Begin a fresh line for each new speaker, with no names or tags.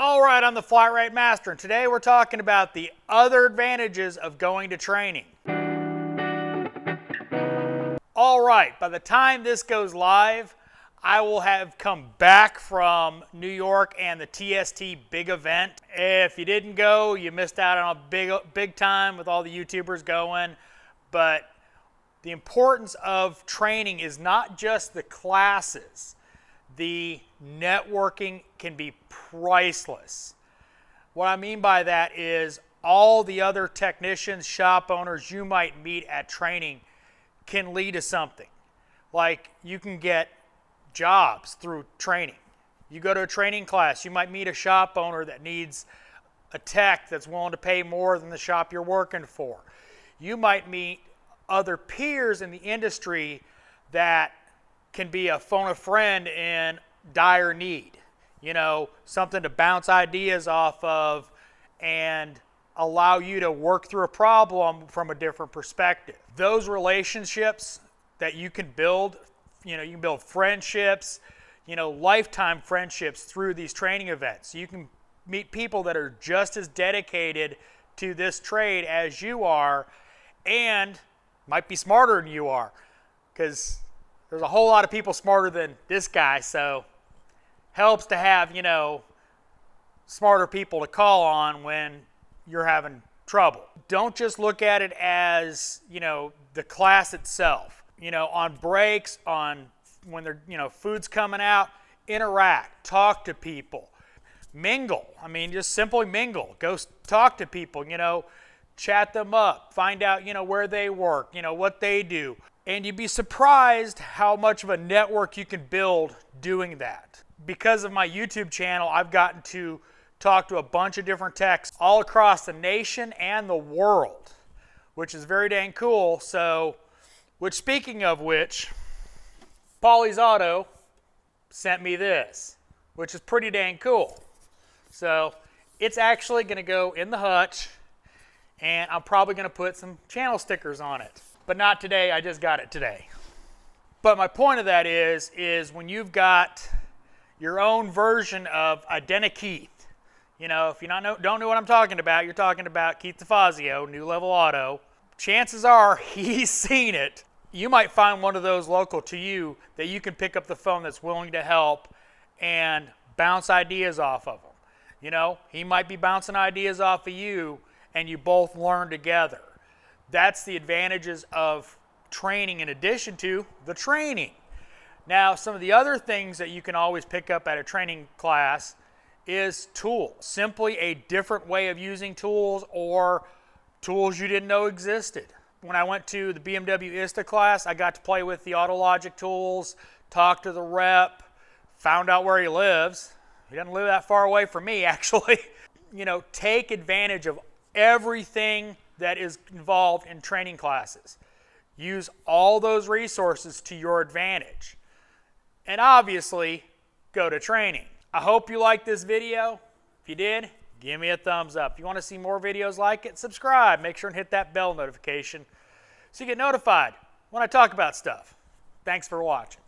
All right, I'm the Flat Rate Master, and today we're talking about the other advantages of going to training. All right, by the time this goes live, I will have come back from New York and the TST big event. If you didn't go, you missed out on a big time with all the YouTubers going, but the importance of training is not just the classes. The networking can be priceless. What I mean by that is all the other technicians, shop owners you might meet at training can lead to something. Like you can get jobs through training. You go to a training class, you might meet a shop owner that needs a tech that's willing to pay more than the shop you're working for. You might meet other peers in the industry that can be a phone a friend in dire need, you know, something to bounce ideas off of and allow you to work through a problem from a different perspective. Those relationships that you can build, you know, you can build friendships, you know, lifetime friendships through these training events. You can meet people that are just as dedicated to this trade as you are and might be smarter than you are, because there's a whole lot of people smarter than this guy, so helps to have, you know, smarter people to call on when you're having trouble. Don't just look at it as, you know, the class itself. You know, on breaks, on when they're, you know, food's coming out, interact, talk to people, mingle. I mean, just simply mingle. Go talk to people, you know, chat them up, find out, you know, where they work, you know, what they do. And you'd be surprised how much of a network you can build doing that. Because of my YouTube channel, I've gotten to talk to a bunch of different techs all across the nation and the world, which is very dang cool. So, speaking of which, Paulie's Auto sent me this, which is pretty dang cool. So, it's actually going to go in the hutch, and I'm probably going to put some channel stickers on it. But not today, I just got it today. But my point of that is when you've got your own version of Identikey, you know, if you don't know what I'm talking about, you're talking about Keith DeFazio, New Level Auto. Chances are he's seen it. You might find one of those local to you that you can pick up the phone that's willing to help and bounce ideas off of them. You know, he might be bouncing ideas off of you, and you both learn together. That's the advantages of training in addition to the training. Now, some of the other things that you can always pick up at a training class is tools. Simply a different way of using tools or tools you didn't know existed. When I went to the BMW ISTA class, I got to play with the AutoLogic tools, talk to the rep, found out where he lives. He doesn't live that far away from me, actually. You know, take advantage of everything that is involved in training classes. Use all those resources to your advantage. And obviously, go to training. I hope you liked this video. If you did, give me a thumbs up. If you want to see more videos like it, subscribe. Make sure and hit that bell notification so you get notified when I talk about stuff. Thanks for watching.